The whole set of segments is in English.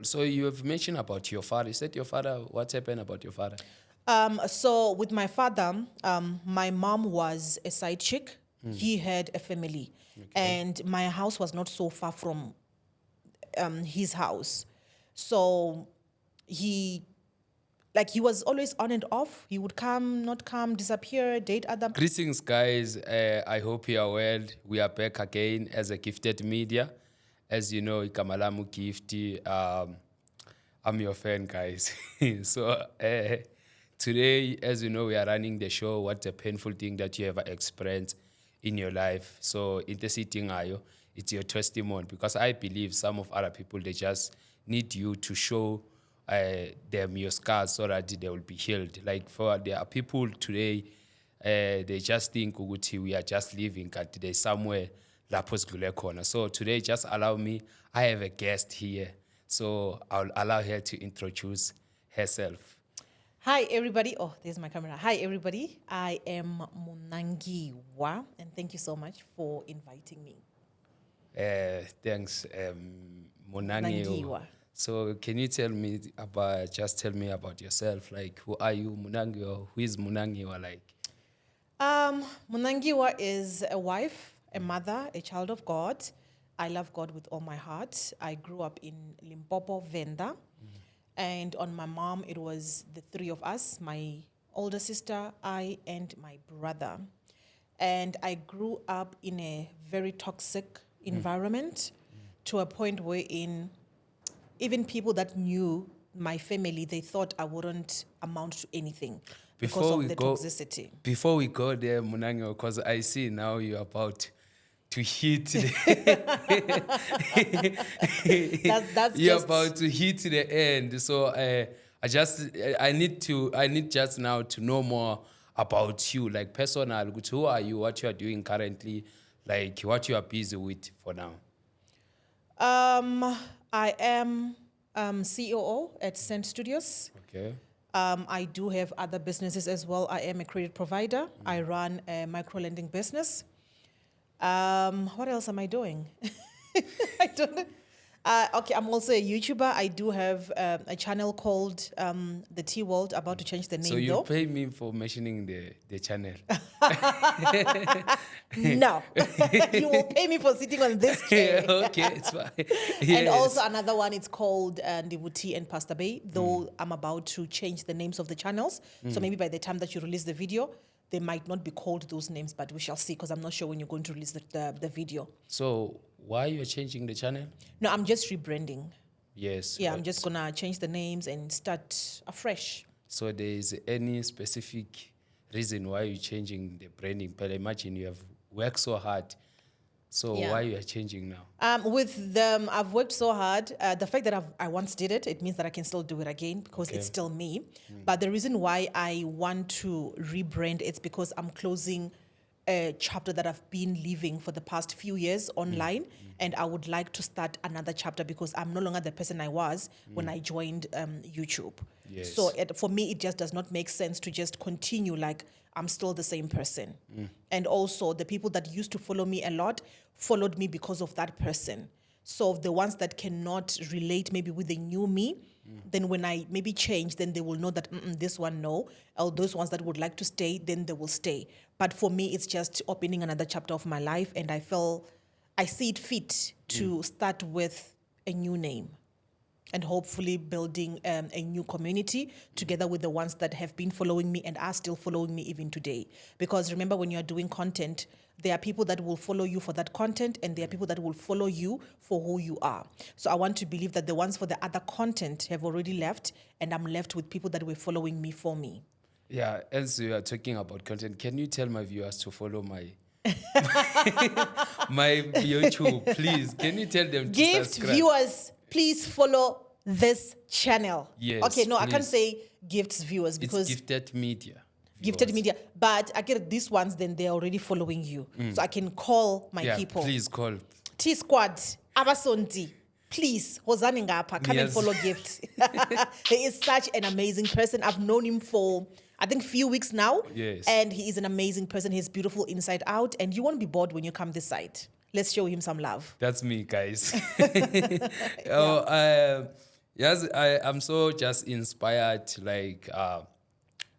So you have mentioned about your father. Is that your father? What happened about your father? So with my father, my mom was a side chick. He had a family, and my house was not so far from his house. So he, like, he was always on and off. He would come, not come, disappear, date other. Greetings, guys. I hope you are well. We are back again as a gifted media. As you know, Ikamalamu Gifty. I'm your fan, guys. So today, as you know, we are running the show. What's a painful thing that you ever experienced in your life? So, ayo, it's your testimony, because I believe some of other people, they just need you to show them your scars so that they will be healed. Like, there are people today, they just think ukuthi we are just living, but there's somewhere lapho sigule khona. So today, just allow me, I have a guest here. So I'll allow her to introduce herself. Hi, everybody. Oh, there's my camera. Hi, everybody. I am Munangiwa, and thank you so much for inviting me. Thanks, Monangi. Munangiwa. So can you tell me about yourself? Like, who are you, Munangi, or who is Munangi, or like? Munangiwa is a wife, a mother, a child of God. I love God with all my heart. I grew up in Limpopo, Venda. And on my mom, it was the three of us, my older sister, I, and my brother. And I grew up in a very toxic environment to a point wherein even people that knew my family, they thought I wouldn't amount to anything because of the toxicity. Before we go there, Munangi, because I see now you're about to hit That's you're just about to hit the end. So I need just now to know more about you, like personal. Who are you? What you are doing currently? Like what you are busy with for now? I am COO at Cent Studios. Okay. I do have other businesses as well. I am a credit provider. I run a micro lending business. What else am I doing? I don't know. Okay, I'm also a YouTuber. I do have a channel called The Tea World, about to change the name So you though. pay me for mentioning the channel. No. You will pay me for sitting on this chair. Okay, it's fine. And also another one, it's called Ndibuti and Pastor Bay, though I'm about to change the names of the channels. So maybe by the time that you release the video, they might not be called those names, but we shall see, because I'm not sure when you're going to release the video. So why you're changing the channel? No, I'm just rebranding. Yes. Yeah, I'm just going to change the names and start afresh. So there is any specific reason why you're changing the branding? But imagine you have worked so hard. So Yeah. why you are changing now? With them, I've worked so hard. The fact that I once did it, it means that I can still do it again, because it's still me. But the reason why I want to rebrand, it's because I'm closing a chapter that I've been living for the past few years online, and I would like to start another chapter, because I'm no longer the person I was when I joined YouTube. Yes. So for me, it just does not make sense to just continue like I'm still the same person. And also, the people that used to follow me a lot followed me because of that person. So the ones that cannot relate maybe with the new me, then when I maybe change, then they will know that this one, no. Or those ones that would like to stay, then they will stay. But for me, it's just opening another chapter of my life, and I see it fit to start with a new name, and hopefully building a new community together with the ones that have been following me and are still following me even today. Because remember, when you're doing content, there are people that will follow you for that content, and there are people that will follow you for who you are. So I want to believe that the ones for the other content have already left, and I'm left with people that were following me for me. Yeah, as you are talking about content, can you tell my viewers to follow my my YouTube, please? Can you tell them to Gift subscribe? viewers, please follow this channel. Yes, Okay, no, I can't please. say gifts viewers, It's because gifted media. Gifted viewers. media, but I get these ones, then they're already following you. So I can call my Yeah, people. please call. T Squad, Abasonti, please, Hozani Ngapa, come and Yes. follow Gift. He is such an amazing person. I've known him for, I think, few weeks now. Yes. And he is an amazing person. He's beautiful inside out, and you won't be bored when you come this side. Let's show him some love. That's me, guys. Oh, Yes, I'm so just inspired. Like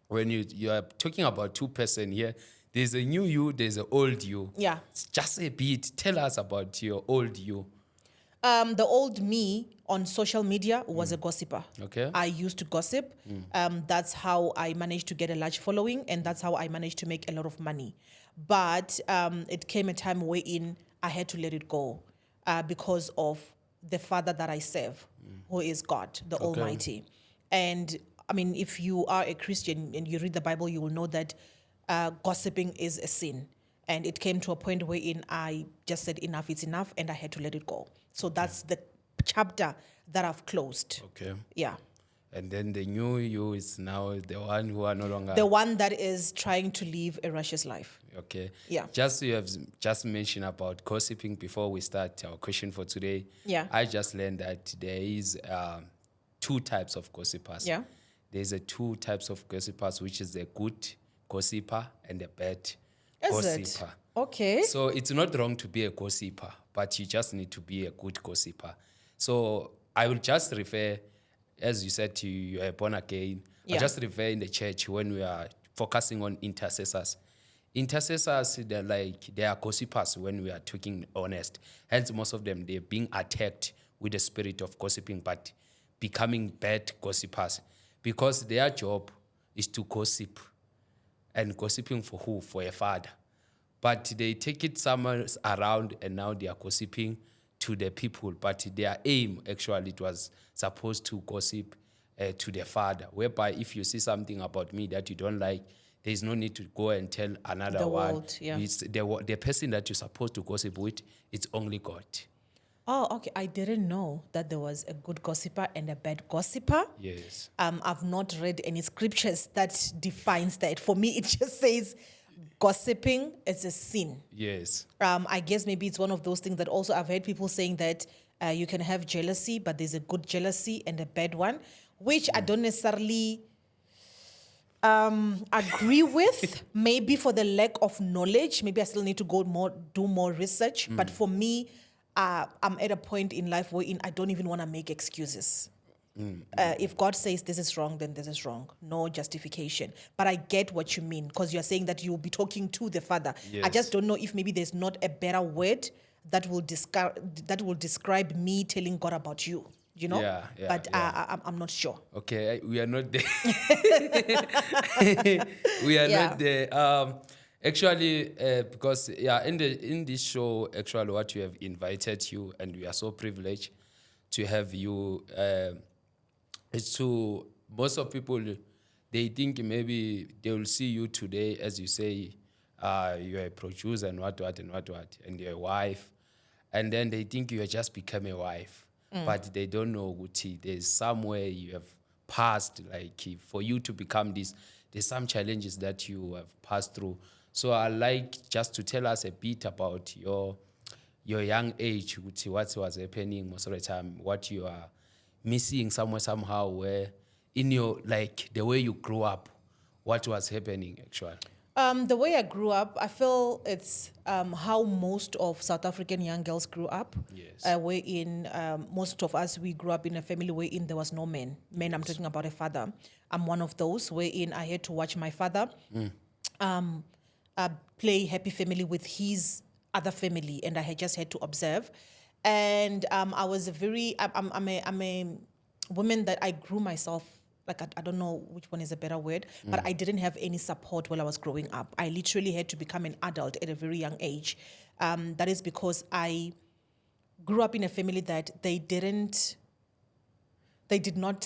when you are talking about two-person here, there's a new you, there's an old you. Yeah. It's just a bit. Tell us about your old you. The old me on social media was a gossiper. Okay. I used to gossip. That's how I managed to get a large following, and that's how I managed to make a lot of money. But it came a time wherein I had to let it go because of the Father that I serve, who is God, the Almighty. And I mean, if you are a Christian and you read the Bible, you will know that gossiping is a sin. And it came to a point wherein I just said, enough, it's enough, and I had to let it go. So that's the chapter that I've closed. Okay. Yeah. And then the new you is now the one who are no longer. The one that is trying to live a righteous life. Okay. Yeah. Just you have just mentioned about gossiping before we start our question for today. Yeah. I just learned that there is two types of gossipers. Yeah. There's a two types of gossipers, which is a good gossiper and a bad Is gossiper. it? Okay. So it's not wrong to be a gossiper, but you just need to be a good gossiper. So I will just refer, as you said, you are born again. Yeah. I just refer in the church when we are focusing on intercessors. Intercessors, they are gossipers when we are talking honest. Hence, most of them, they're being attacked with the spirit of gossiping, but becoming bad gossipers because their job is to gossip. And gossiping for who? For a father. But they take it somewhere around and now they are gossiping to the people. But their aim, actually, it was supposed to gossip to the father, whereby if you see something about me that you don't like, there's no need to go and tell another The one. world, yeah. It's the person that you're supposed to gossip with, it's only God. Oh, okay. I didn't know that there was a good gossiper and a bad gossiper. Yes. I've not read any scriptures that defines that. For me, it just says gossiping is a sin. Yes. I guess maybe it's one of those things that also I've heard people saying that you can have jealousy, but there's a good jealousy and a bad one, which I don't necessarily agree with. Maybe for the lack of knowledge, maybe I still need to do more research. But for me, I'm at a point in life where I don't even want to make excuses. If God says this is wrong, then this is wrong. No justification. But I get what you mean because you're saying that you'll be talking to the Father. I Yes. just don't know if maybe there's not a better word that will describe me telling God about you. You know? Yeah, But yeah. I'm not sure. Okay, we are not there. We are Yeah. not there. Actually, because in this show, actually, what we have invited you, and we are so privileged to have you. It's to most of people, they think maybe they will see you today, as you say, you're a producer and what, and you're a wife, and then they think you have just become a wife, but they don't know, Guti, there's somewhere you have passed, like for you to become this, there's some challenges that you have passed through. So I like just to tell us a bit about your young age, Guti, what was happening most of the time, what you are missing somewhere, somehow, where in your, like, the way you grew up, what was happening, actually. The way I grew up, I feel it's how most of South African young girls grew up. Yes. Wherein most of us, we grew up in a family wherein there was no men. Men, I'm talking about a father. I'm one of those wherein I had to watch my father play happy family with his other family, and I had just had to observe. And I was I'm a woman that I grew myself. Like, I don't know which one is a better word, but I didn't have any support while I was growing up. I literally had to become an adult at a very young age. That is because I grew up in a family that there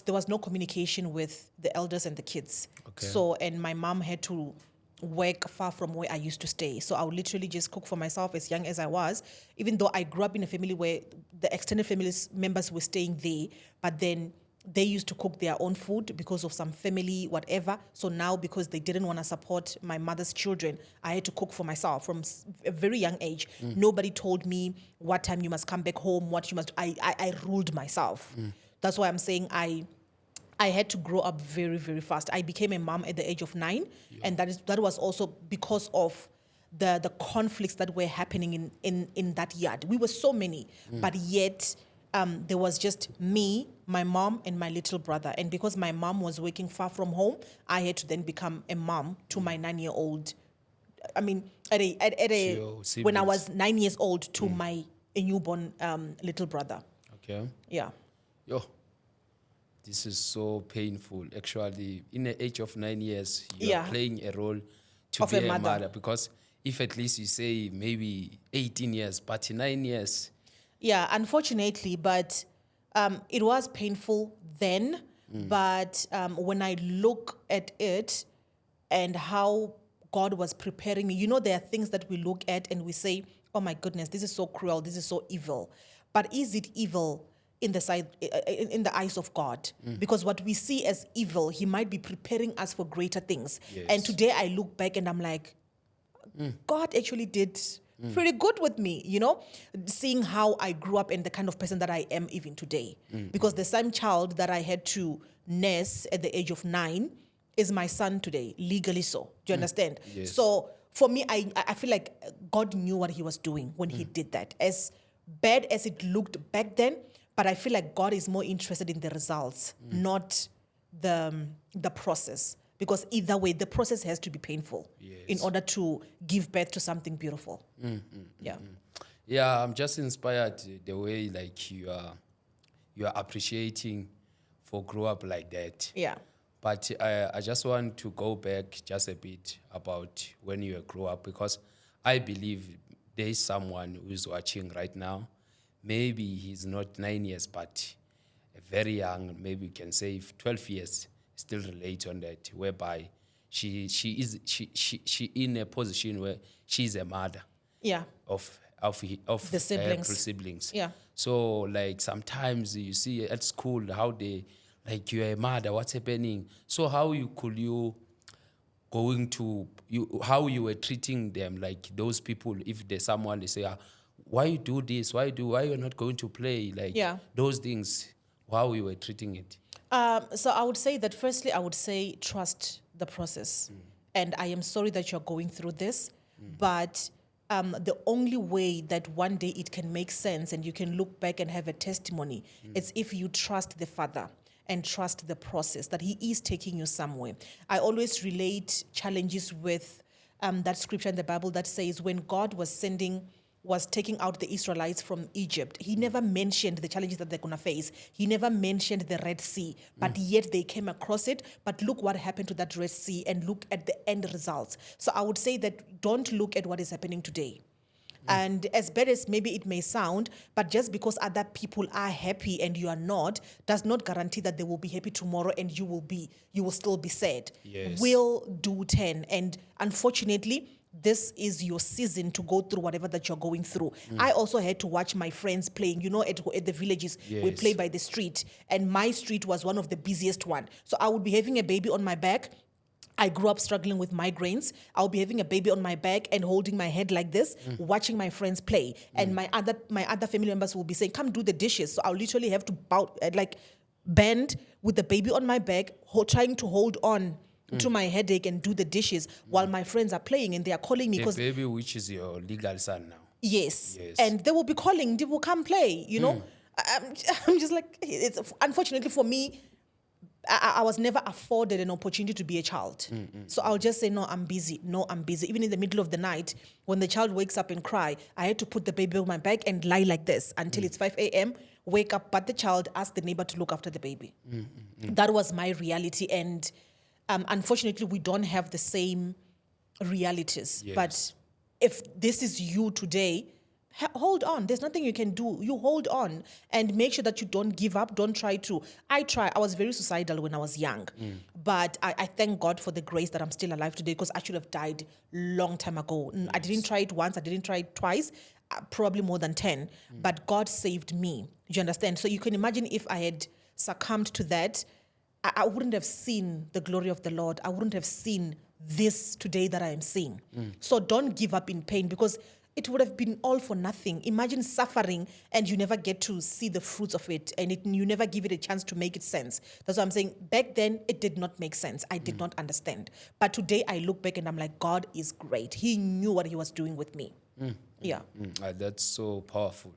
was no communication with the elders and the kids. Okay. So, and my mom had to work far from where I used to stay. So I would literally just cook for myself as young as I was, even though I grew up in a family where the extended family members were staying there, but then they used to cook their own food because of some family, whatever. So now, because they didn't want to support my mother's children, I had to cook for myself from a very young age. Nobody told me what time you must come back home, what you must. I ruled myself. That's why I'm saying I had to grow up very, very fast. I became a mom at the age of 9, and that was also because of the conflicts that were happening in that yard. We were so many, but yet there was just me, my mom, and my little brother. And because my mom was working far from home, I had to then become a mom to my 9-year-old. I mean, Your when I siblings. was 9 years old to my a newborn little brother. Okay. Yeah. Yo, this is so painful. Actually, in the age of 9 years, you are Yeah. playing a role to Of be a a mother. mother. Because if at least you say maybe 18 years, but 9 years, Yeah, unfortunately, but it was painful then. But when I look at it and how God was preparing me, there are things that we look at and we say, "Oh my goodness, this is so cruel. This is so evil." But is it evil in the in the eyes of God? Because what we see as evil, He might be preparing us for greater things. And Yes. today I look back and I'm like, God actually did pretty good with me, seeing how I grew up and the kind of person that I am even today. Because the same child that I had to nurse at the age of 9 is my son today, legally so. Do you understand? Yes. So for me, I feel like God knew what He was doing when He did that. As bad as it looked back then, but I feel like God is more interested in the results, not the process. Because either way, the process has to be painful in Yes. order to give birth to something beautiful. Yeah. yeah, I'm just inspired the way like you are appreciating for grow up like that. Yeah. But I just want to go back just a bit about when you grew up, because I believe there is someone who's watching right now. Maybe he's not 9 years, but very young, maybe you can say 12 years, still relate on that, whereby she in a position where she's a mother Yeah. of The siblings. siblings. Yeah. So like sometimes you see at school how they like you're a mother, what's happening? So how could you going to you how you were treating them, like those people, if there's someone they say, why you do this, why you're not going to play, like Yeah. those things, how you were treating it. So I would say that firstly, I would say trust the process. And I am sorry that you're going through this, but the only way that one day it can make sense and you can look back and have a testimony is if you trust the Father and trust the process, that He is taking you somewhere. I always relate challenges with that scripture in the Bible that says when God was taking out the Israelites from Egypt, He never mentioned the challenges that they're going to face. He never mentioned the Red Sea, but yet they came across it. But look what happened to that Red Sea and look at the end results. So I would say that don't look at what is happening today. And as bad as maybe it may sound, but just because other people are happy and you are not, does not guarantee that they will be happy tomorrow and you will still be sad. Yes. Will do 10. And unfortunately, this is your season to go through whatever that you're going through. I also had to watch my friends playing, at the villages, we Yes. play by the street. And my street was one of the busiest one. So I would be having a baby on my back. I grew up struggling with migraines. I'll be having a baby on my back and holding my head like this, watching my friends play. And my other family members will be saying, "Come do the dishes." So I'll literally have to bend with the baby on my back, trying to hold on to my headache and do the dishes while my friends are playing and they are calling me The because baby, which is your legal son now. yes. Yes. And they will be calling, they will come play, I'm just like, it's unfortunately for me, I was never afforded an opportunity to be a child. So I'll just say, no, I'm busy. No, I'm busy. Even in the middle of the night, when the child wakes up and cry, I had to put the baby on my back and lie like this until it's 5 a.m., wake up, but the child, ask the neighbor to look after the baby. That was my reality. And unfortunately, we don't have the same realities. Yes. But if this is you today, hold on. There's nothing you can do. You hold on and make sure that you don't give up. Don't try to. I was very suicidal when I was young. But I thank God for the grace that I'm still alive today, because I should have died long time ago. I didn't try it once. I didn't try it twice. Probably more than 10. But God saved me. You understand? So you can imagine if I had succumbed to that, I wouldn't have seen the glory of the Lord. I wouldn't have seen this today that I am seeing. So don't give up in pain, because it would have been all for nothing. Imagine suffering and you never get to see the fruits of it, and you never give it a chance to make it sense. That's what I'm saying. Back then, it did not make sense. I did not understand. But today, I look back and I'm like, God is great. He knew what He was doing with me. Yeah. That's so powerful.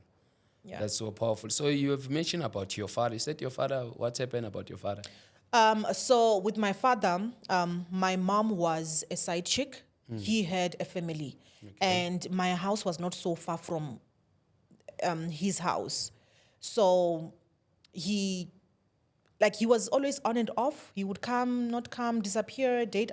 Yeah. That's so powerful. So you have mentioned about your father. Is that your father? What's happened about your father? So with my father, my mom was a side chick. He had a family, and my house was not so far from his house. So he he was always on and off. He would come, not come, disappear, date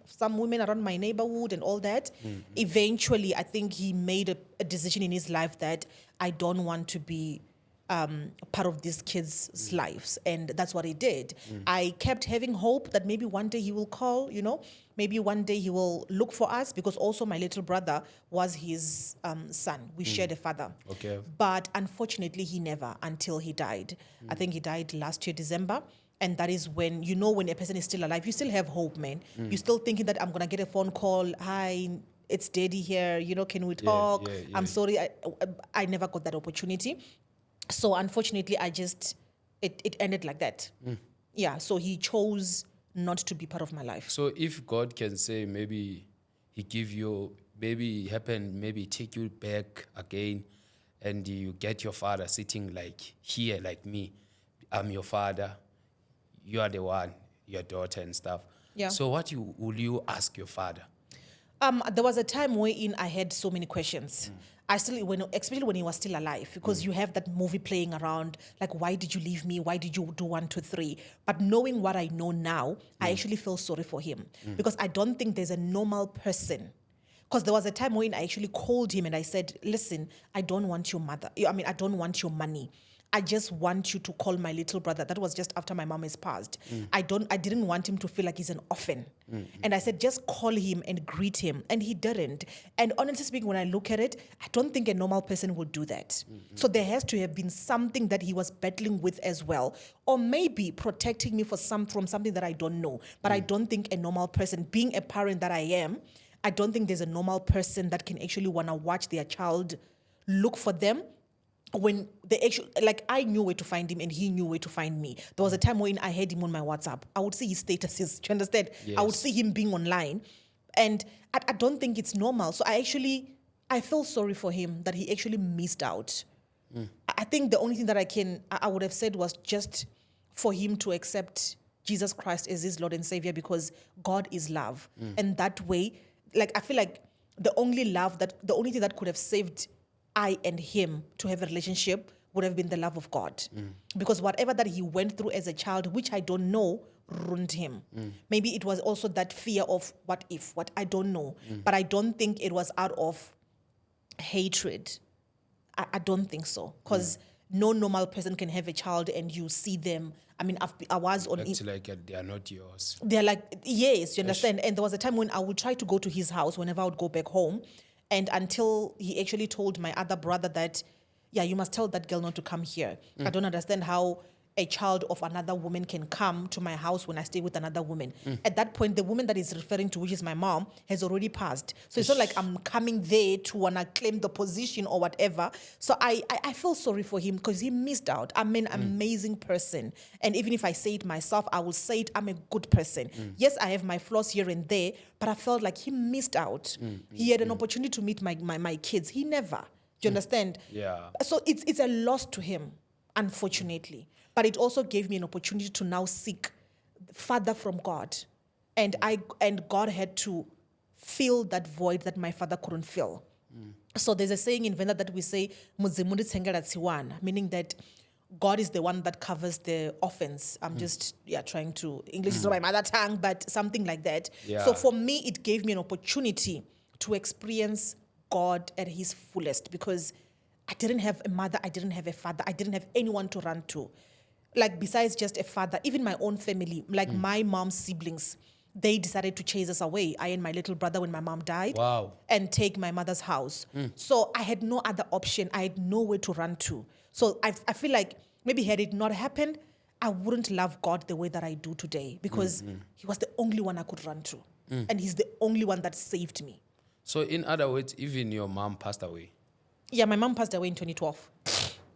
some women around my neighborhood and all that. Eventually, I think he made a decision in his life that I don't want to be part of these kids' lives, and that's what he did. I kept having hope that maybe one day he will call, maybe one day he will look for us, because also my little brother was his son. We shared a father. Okay. But unfortunately, he never, until he died. I think he died last year, December. And that is when, when a person is still alive, you still have hope, man. You're still thinking that I'm going to get a phone call. Hi, it's Daddy here. Can we talk? yeah, I'm yeah. sorry. I never got that opportunity. So unfortunately, it ended like that. Yeah, so he chose not to be part of my life. So if God can say maybe he give you, maybe happen, maybe take you back again and you get your father sitting like here, like me, I'm your father, you are the one, your daughter and stuff. Yeah. So will you ask your father? There was a time wherein I had so many questions. I still, especially when he was still alive, because you have that movie playing around, like, why did you leave me? Why did you do 1, 2, 3? But knowing what I know now, I actually feel sorry for him, because I don't think there's a normal person. Because there was a time when I actually called him and I said, listen, I don't want your mother. I don't want your money. I just want you to call my little brother. That was just after my mom has passed. I didn't want him to feel like he's an orphan. And I said, just call him and greet him. And he didn't. And honestly speaking, when I look at it, I don't think a normal person would do that. So there has to have been something that he was battling with as well. Or maybe protecting me from something that I don't know. But I don't think a normal person, being a parent that I am, I don't think there's a normal person that can actually want to watch their child look for them when they actually, I knew where to find him and he knew where to find me. There was a time when I had him on my WhatsApp. I would see his statuses. Do you understand? I would Yes. see him being online. And I don't think it's normal. So I feel sorry for him that he actually missed out. I think the only thing that I would have said was just for him to accept Jesus Christ as his Lord and Savior, because God is love. And that way, I feel like the only thing that could have saved I and him to have a relationship would have been the love of God. Because whatever that he went through as a child, which I don't know, ruined him. Maybe it was also that fear of what I don't know. But I don't think it was out of hatred. I don't think so. Because no normal person can have a child and you see them. I mean, I was on... Act like they are not yours. They're like, yes, you understand? And there was a time when I would try to go to his house whenever I would go back home. And until he actually told my other brother that, yeah, you must tell that girl not to come here. I don't understand how a child of another woman can come to my house when I stay with another woman. At that point, the woman that he's referring to, which is my mom, has already passed. So it's not like I'm coming there to want to claim the position or whatever. So I feel sorry for him because he missed out. I'm an amazing person. And even if I say it myself, I will say it, I'm a good person. Yes, I have my flaws here and there, but I felt like he missed out. He had an opportunity to meet my kids. He never. Do you understand? Yeah. So it's a loss to him, unfortunately. But it also gave me an opportunity to now seek further from God. And God had to fill that void that my father couldn't fill. So there's a saying in Venda that we say, "Mudzimu nditsengera tsiwana," meaning that God is the one that covers the offense. I'm just trying to, English is not my mother tongue, but something like that. Yeah. So for me, it gave me an opportunity to experience God at his fullest, because I didn't have a mother, I didn't have a father, I didn't have anyone to run to. Like, besides just a father, even my own family, like my mom's siblings, they decided to chase us away, I and my little brother, when my mom died. Wow. And take my mother's house. So I had no other option. I had nowhere to run to. So I feel like maybe had it not happened, I wouldn't love God the way that I do today, because he was the only one I could run to. And he's the only one that saved me. So in other words, even your mom passed away? Yeah, my mom passed away in 2012.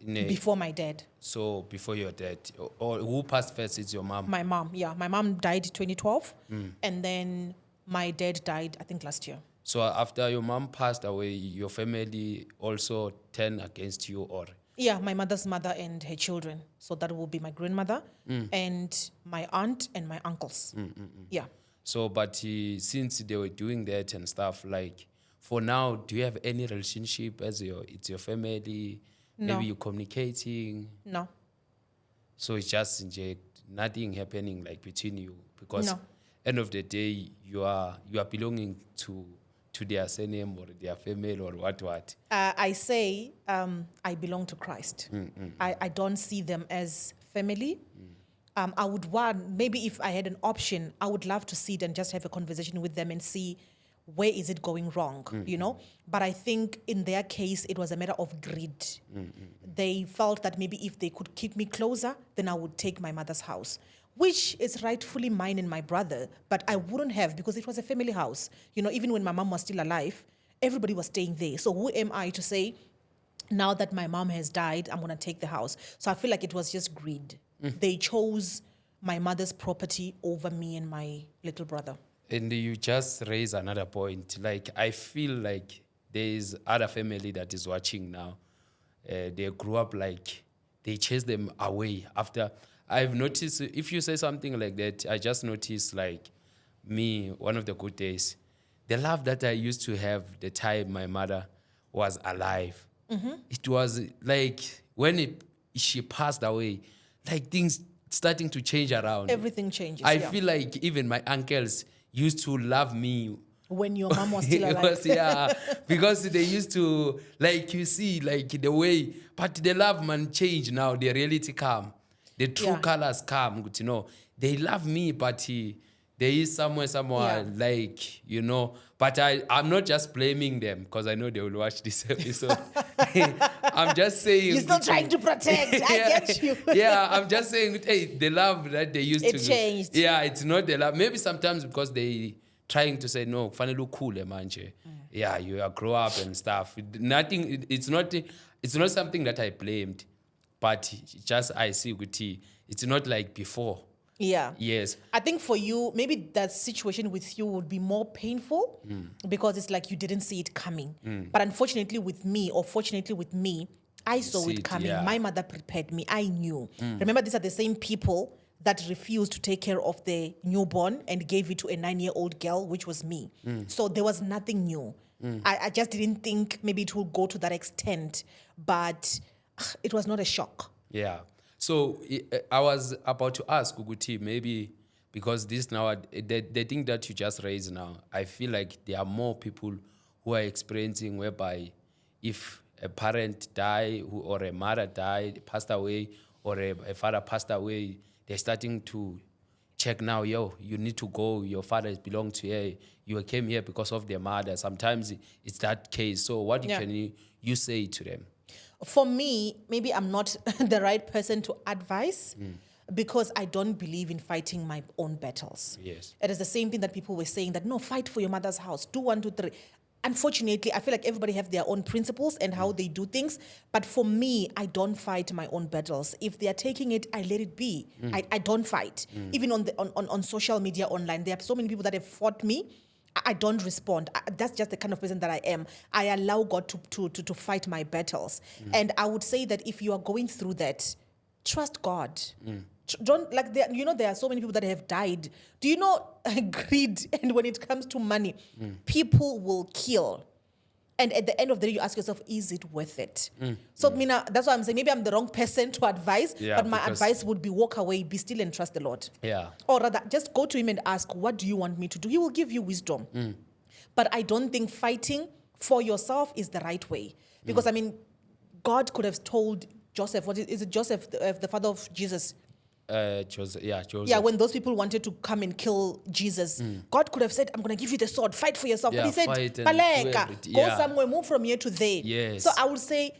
Before my dad. So before your dad. Or who passed first? It's your mom? My mom, yeah. My mom died 2012. And then my dad died, I think, last year. So after your mom passed away, your family also turned against you, or? Yeah, my mother's mother and her children. So that will be my grandmother and my aunt and my uncles. Yeah. So, but since they were doing that and stuff, like for now, do you have any relationship as it's your family? No. Maybe you're communicating. No. So it's just nothing happening like between you because No. end of the day you are belonging to their surname or their family or what. I say I belong to Christ. I don't see them as family. I would want, maybe if I had an option, I would love to sit and just have a conversation with them and see where is it going wrong, you know? But I think in their case, it was a matter of greed. They felt that maybe if they could keep me closer, then I would take my mother's house, which is rightfully mine and my brother, but I wouldn't have because it was a family house. You know, even when my mom was still alive, everybody was staying there. So who am I to say, now that my mom has died, I'm going to take the house? So I feel like it was just greed. They chose my mother's property over me and my little brother. And you just raise another point. Like I feel like there is other family that is watching now. They grew up like they chase them away after. I've noticed if you say something like that, I just noticed like me, one of the good days, the love that I used to have the time my mother was alive. It was like when she passed away, like things starting to change around. Everything changes. I yeah. feel like even my uncles used to love me When your mom was still alive. yeah, because they used to, like you see, like the way, but the love man change now, the reality come, the true Yeah. colors come, you know, they love me, but there is somewhere, Yeah. like, you know, but I'm not just blaming them because I know they will watch this episode. I'm just saying. You're still trying to protect. I get you. Yeah, I'm just saying, hey, the love that they used It to. changed. Yeah, it's not the love. Maybe sometimes because they trying to say, no, finally look cool, manje. Yeah, you grow up and stuff. Nothing, it's not something that I blamed, but just I see Guti. It's not like before. Yeah. Yes. I think for you, maybe that situation with you would be more painful because it's like you didn't see it coming. But unfortunately with me, or fortunately with me, I saw see it it, coming. yeah. My mother prepared me. I knew. Remember, these are the same people that refused to take care of the newborn and gave it to a 9-year-old girl, which was me. So there was nothing new. I just didn't think maybe it would go to that extent, but it was not a shock. Yeah. So I was about to ask Uguti, maybe because this now, the thing that you just raised now, I feel like there are more people who are experiencing whereby if a parent died or a mother died, passed away, or a father passed away, they're starting to check now, yo, you need to go, your father belonged to here, you came here because of their mother. Sometimes it's that case. So what Yeah. can you say to them? For me, maybe I'm not the right person to advise because I don't believe in fighting my own battles. Yes. It is the same thing that people were saying that, no, fight for your mother's house, do 1, 2, 3. Unfortunately, I feel like everybody have their own principles and how they do things. But for me, I don't fight my own battles. If they are taking it, I let it be. I don't fight. Even on social media online, there are so many people that have fought me. I don't respond. That's just the kind of person that I am. I allow God to fight my battles. And I would say that if you are going through that, trust God. Don't like there. You know, there are so many people that have died. Do you know greed? And when it comes to money, people will kill. And at the end of the day, you ask yourself, is it worth it? So, Mina, that's why I'm saying maybe I'm the wrong person to advise, Yeah, but my because- advice would be walk away, be still and trust the Lord. Yeah. Or rather, just go to him and ask, what do you want me to do? He will give you wisdom. But I don't think fighting for yourself is the right way. Because, I mean, God could have told Joseph, what is it Joseph, the father of Jesus? Joseph. Yeah, when those people wanted to come and kill Jesus, God could have said, I'm going to give you the sword, fight for yourself. Yeah, But he said, fight and do Baleka, everything. go Yeah. somewhere, move from here to there. Yes. So I would say,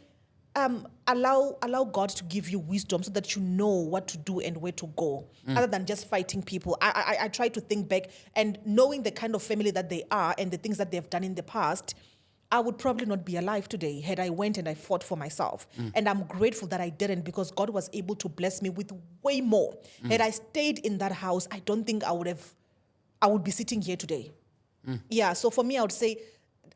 allow God to give you wisdom so that you know what to do and where to go, other than just fighting people. I try to think back and knowing the kind of family that they are and the things that they've done in the past, I would probably not be alive today had I went and I fought for myself. And I'm grateful that I didn't because God was able to bless me with way more. Had I stayed in that house, I don't think I would be sitting here today. Yeah, so for me, I would say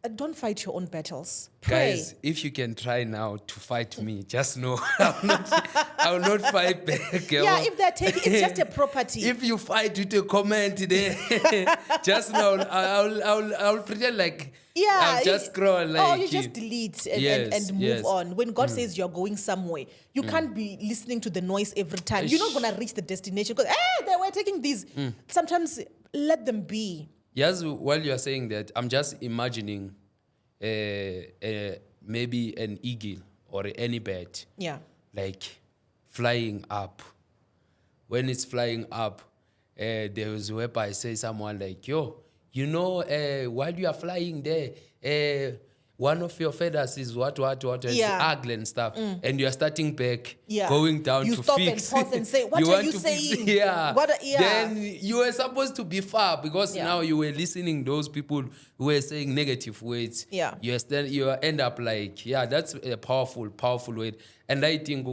don't fight your own battles. Pray. Guys, if you can try now to fight me, just know I will not fight back. Yeah, if they're taking, it's just a property. If you fight with a comment there, just know I'll pretend like I'll just scroll like. Oh, you just delete and move on. When God says you're going somewhere, you can't be listening to the noise every time. You're not gonna reach the destination because they were taking these. Sometimes let them be. Yes, while you're saying that, I'm just imagining maybe an eagle or any bird. Yeah. Like flying up. When it's flying up, there was where I say someone like, yo, while you are flying there, one of your feathers is what, it's ugly and stuff. And you are starting back, going down you to stop fix. and pause and say, what are you saying? Then you were supposed to be far because now you were listening those people who were saying negative words. Yeah. You end up like, that's a powerful word. And I think,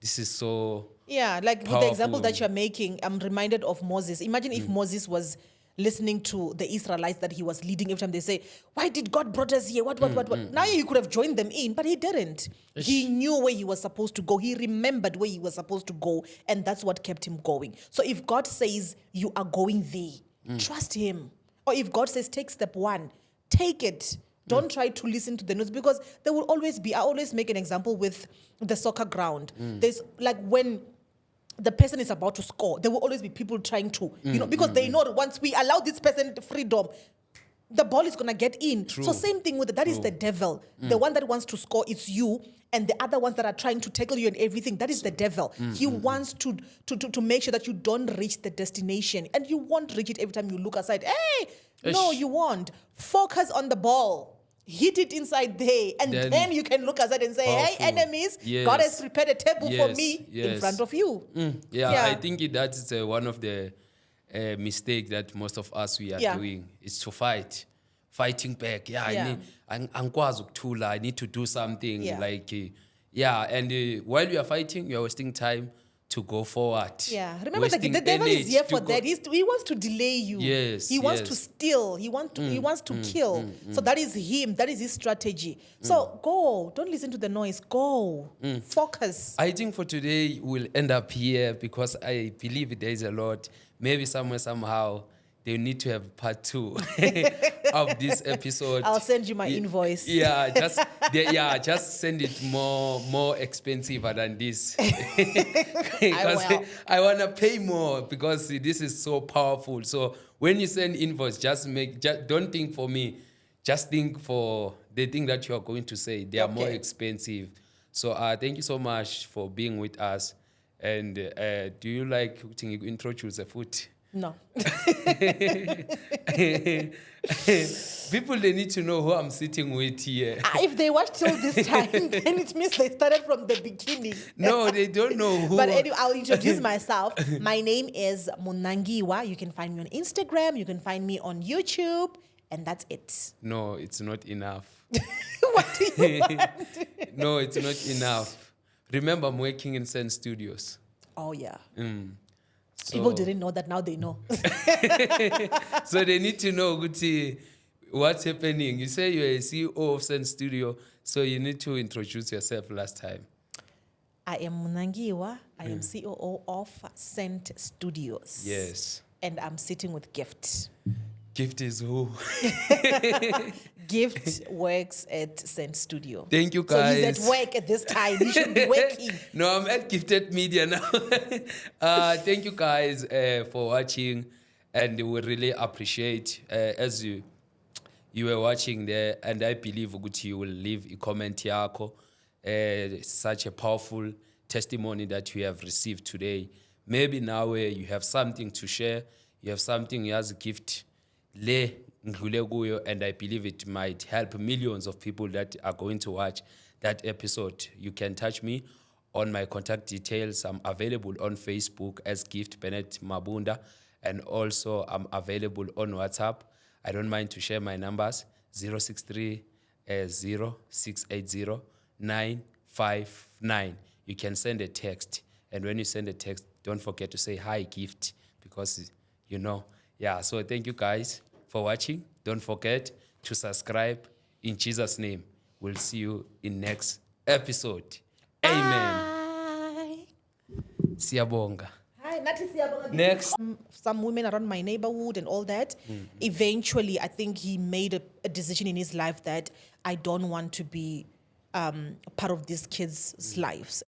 this is so like powerful. with the example that you're making, I'm reminded of Moses. Imagine if Moses was listening to the Israelites that he was leading every time they say, why did God brought us here? What? Now he could have joined them in, but he didn't. He knew where he was supposed to go. He remembered where he was supposed to go, and that's what kept him going. So if God says you are going there, trust him. Or if God says take step 1, take it. Don't try to listen to the notes because there will always be, I always make an example with the soccer ground. There's like when the person is about to score, there will always be people trying to, because they know that once we allow this person freedom, the ball is going to get in. True. So same thing with that is the devil. The one that wants to score, it's you. And the other ones that are trying to tackle you and everything, that is the devil. He wants to make sure that you don't reach the destination. And you won't reach it every time you look aside. Hey, no, you won't. Focus on the ball. Hit it inside there. And then you can look aside and say, hey, enemies, God has prepared a table for me in front of you. I think that is one of the mistakes that most of us we are doing is to fight. Fighting back. I need to do something. And while you are fighting, you are wasting time to go forward. Yeah, remember the devil is here for that. He wants to delay you. Yes, he wants to steal. He wants to kill. So that is him. That is his strategy. So go. Don't listen to the noise. Go. Focus. I think for today we'll end up here because I believe there is a lot. Maybe somewhere, somehow, they need to have part 2 of this episode. I'll send you my invoice. Just send it more expensive than this. I want to pay more because this is so powerful. So when you send invoice, just don't think for me. Just think for the thing that you are going to say. They are more expensive. So thank you so much for being with us. And do you like to introduce the food? No. People, they need to know who I'm sitting with here. If they watch till this time, then it means they started from the beginning. No, they don't know who. But anyway, I'll introduce myself. My name is Munangiwa. You can find me on Instagram. You can find me on YouTube. And that's it. No, it's not enough. What do you want? No, it's not enough. Remember, I'm working in Sen Studios. Oh, yeah. So, people didn't know that, now they know. So they need to know, Guti, what's happening. You say you're a CEO of Sen Studio, so you need to introduce yourself last time. I am Munangiwa. I am COO of Scent Studios. Yes. And I'm sitting with Gift. Gift is who? Gift works at Scent Studio. Thank you, guys. So he's at work at this time. He should be working. No, I'm at Gifted Media now. Thank you, guys, for watching. And we really appreciate as you were watching there. And I believe Uguti, you will leave a comment yako. Such a powerful testimony that you have received today. Maybe now you have something to share. You have something as a gift. And I believe it might help millions of people that are going to watch that episode. You can touch me on my contact details. I'm available on Facebook as Gift Bennett Mabunda, and also I'm available on WhatsApp. I don't mind to share my numbers, 063 0680 959. You can send a text, and when you send a text, don't forget to say hi, Gift, because so thank you guys for watching. Don't forget to subscribe. In Jesus' name, we'll see you in next episode. Amen. Bye. Siyabonga. Hi, Nathi Siyabonga. Next. Some women around my neighborhood and all that. Eventually, I think he made a decision in his life that I don't want to be part of these kids' lives.